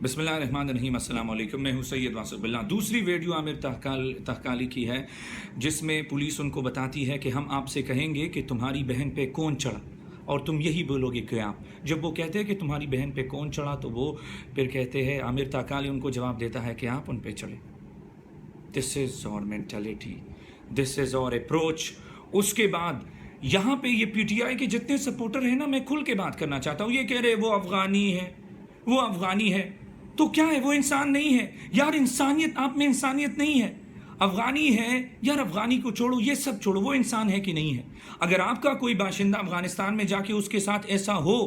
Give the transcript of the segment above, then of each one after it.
बिस्मिल्लाहिर्रहमानिर्रहीम, अस्सलाम वालेकुम। मैं हूँ सैयद वासिफ बिल्ला। दूसरी वीडियो आमिर तहकाली की है जिसमें पुलिस उनको बताती है कि हम आपसे कहेंगे कि तुम्हारी बहन पे कौन चढ़ा और तुम यही बोलोगे कि आप। जब वो कहते हैं कि तुम्हारी बहन पे कौन चढ़ा तो वो फिर कहते हैं, आमिर तहकाली उनको जवाब देता है कि आप उन पे चढ़े। दिस इज़ और मेंटालिटी, दिस इज़ और अप्रोच। उसके बाद यहाँ पे ये पीटीआई के जितने सपोर्टर हैं ना, मैं खुल के बात करना चाहता हूँ। ये कह रहे वो अफ़गानी है, वो अफ़गानी है, तो क्या है? वो इंसान नहीं है यार। इंसानियत आप में इंसानियत नहीं है। अफ़गानी है यार, अफ़गानी को छोड़ो, ये सब छोड़ो, वो इंसान है कि नहीं है? अगर आपका कोई बाशिंदा अफ़गानिस्तान में जाके उसके साथ ऐसा हो,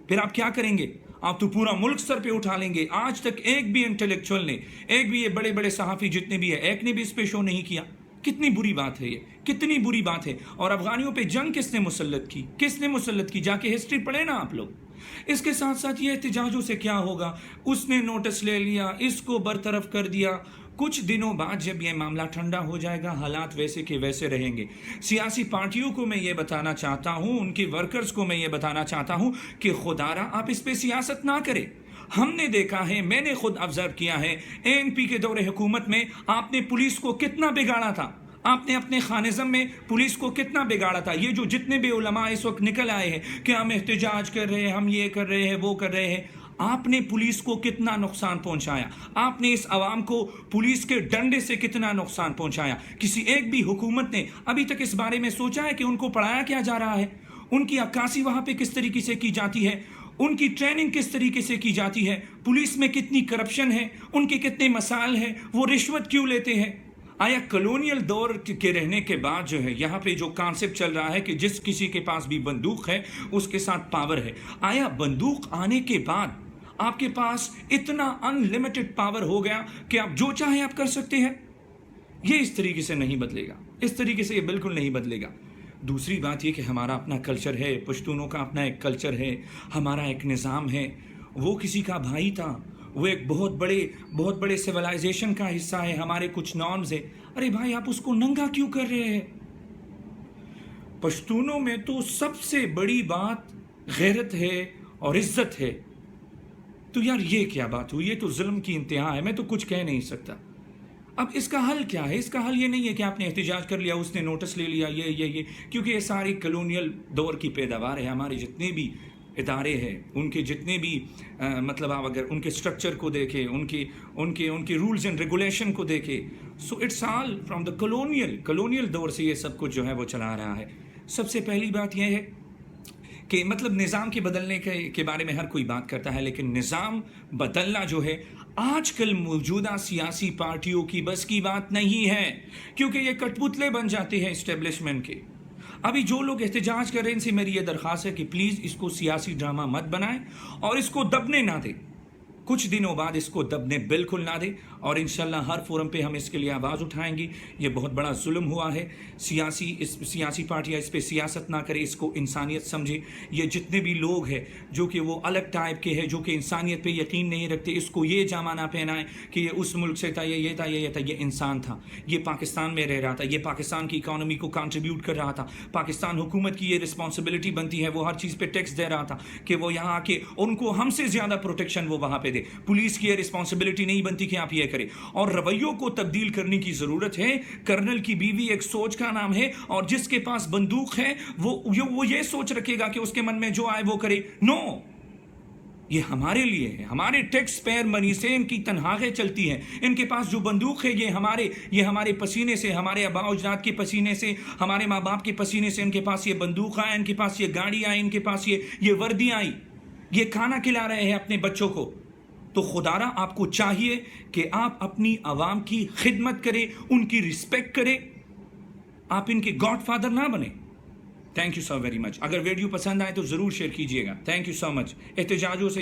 फिर आप क्या करेंगे? आप तो पूरा मुल्क सर पे उठा लेंगे। आज तक एक भी इंटेलेक्चुअल ने, एक भी ये बड़े बड़े सहाफ़ी जितने भी है, एक ने भी इस पे शो नहीं किया। कितनी बुरी बात है ये, कितनी बुरी बात है। और अफ़गानियों पे जंग किसने मुसल्लत की? किसने मुसल्लत की? जाके हिस्ट्री पढ़े ना आप लोग। इसके साथ साथ ये एहतिजाजों से क्या होगा? उसने नोटिस ले लिया, इसको बरतरफ कर दिया। कुछ दिनों बाद जब ये मामला ठंडा हो जाएगा, हालात वैसे के वैसे रहेंगे। सियासी पार्टियों को मैं ये बताना चाहता हूँ, उनके वर्कर्स को मैं ये बताना चाहता हूँ कि खुदारा आप इस पे सियासत ना करें। हमने देखा है, मैंने खुद ऑब्जर्व किया है, एएनपी के दौरे हुकूमत में आपने पुलिस को कितना बिगाड़ा था। आपने अपने खानिज़म में पुलिस को कितना बिगाड़ा था। ये जो जितने भी उलमा इस वक्त निकल आए हैं कि हम एहतजाज कर रहे हैं, हम ये कर रहे हैं, वो कर रहे हैं, आपने पुलिस को कितना नुकसान पहुंचाया। आपने इस आवाम को पुलिस के डंडे से कितना नुकसान पहुंचाया। किसी एक भी हुकूमत ने अभी तक इस बारे में सोचा है कि उनको पढ़ाया क्या जा रहा है, उनकी अक्कासी वहाँ पे किस तरीके से की जाती है, उनकी ट्रेनिंग किस तरीके से की जाती है, पुलिस में कितनी करप्शन है, उनके कितने मसाइल हैं, वो रिश्वत क्यों लेते हैं। आया कॉलोनियल दौर के रहने के बाद जो है यहाँ पे जो कॉन्सेप्ट चल रहा है कि जिस किसी के पास भी बंदूक है उसके साथ पावर है। आया बंदूक आने के बाद आपके पास इतना अनलिमिटेड पावर हो गया कि आप जो चाहे आप कर सकते हैं। ये इस तरीके से नहीं बदलेगा, इस तरीके से ये बिल्कुल नहीं बदलेगा। दूसरी बात ये कि हमारा अपना कल्चर है, पश्तूनों का अपना एक कल्चर है, हमारा एक निज़ाम है। वो किसी का भाई था, वो एक बहुत बड़े सिविलाइजेशन का हिस्सा है, हमारे कुछ नॉर्म्स है। अरे भाई, आप उसको नंगा क्यों कर रहे हैं? पश्तूनों में तो सबसे बड़ी बात गैरत है और इज्जत है। तो यार ये क्या बात हुई? ये तो जुल्म की इंतहा है। मैं तो कुछ कह नहीं सकता। अब इसका हल क्या है? इसका हल ये नहीं है कि आपने एहतजाज कर लिया, उसने नोटिस ले लिया, ये क्योंकि ये सारी कॉलोनियल दौर की पैदावार है। हमारे जितने भी इदारे हैं, उनके जितने भी मतलब आप अगर उनके स्ट्रक्चर को देखें, उनके रूल्स एंड रेगुलेशन को देखें, so it's all from the colonial दौर से ये सब कुछ जो है वो चला रहा है। सबसे पहली बात यह है कि मतलब निज़ाम के बदलने के बारे में हर कोई बात करता है, लेकिन निज़ाम बदलना जो है आजकल मौजूदा सियासी पार्टियों की बस की बात नहीं है, क्योंकि ये कठपुतले बन जाते हैं इस्टेब्लिशमेंट के। अभी जो लोग एहतजाज कर रहे हैं, इनसे मेरी ये दरख्वास्त है कि प्लीज़ इसको सियासी ड्रामा मत बनाएं और इसको दबने ना दें। कुछ दिनों बाद इसको दबने बिल्कुल ना दें और इंशाल्लाह हर फोरम पे हम इसके लिए आवाज़ उठाएंगे। ये बहुत बड़ा जुल्म हुआ है। सियासी पार्टियाँ इस पे सियासत ना करें, इसको इंसानियत समझे। ये जितने भी लोग हैं जो कि वो अलग टाइप के हैं, जो कि इंसानियत पे यकीन नहीं रखते, इसको ये जामा ना पहनाएं कि ये उस मुल्क से था, ये था, ये इंसान था, ये पाकिस्तान में रह रहा था, ये पाकिस्तान की इकानमी को कंट्रीब्यूट कर रहा था। पाकिस्तान हुकूमत की ये रिस्पॉन्सिबिलिटी बनती है, वो हर चीज़ पर टैक्स दे रहा था कि वो यहाँ आके उनको हमसे ज़्यादा प्रोटेक्शन वो वहाँ पे। पुलिस की रिस्पांसिबिलिटी नहीं बनती कि आप ये करें, और रवैयों को तब्दील करने की जरूरत है। कर्नल की बीवी एक सोच का नाम है, और जिसके पास बंदूक है वो ये सोच रखेगा कि उसके मन में जो आए वो करे। नो, ये हमारे लिए है, हमारे टैक्स पेयर मनी से इनकी तनख्वाहें चलती हैं। इनके पास जो बंदूक है ये हमारे पसीने से, हमारे आबा अजदाद के पसीने से, हमारे माँ बाप के पसीने से इनके पास ये बंदूक आए, इनके पास ये गाड़ी आई, इनके पास ये वर्दी आई, ये खाना खिला रहे हैं अपने बच्चों को। तो खुदारा आपको चाहिए कि आप अपनी आवाम की खिदमत करें, उनकी रिस्पेक्ट करें, आप इनके गॉडफादर ना बने। Thank you so very much. अगर वीडियो पसंद आए तो ज़रूर शेयर कीजिएगा। Thank you so much. एहतजाजों से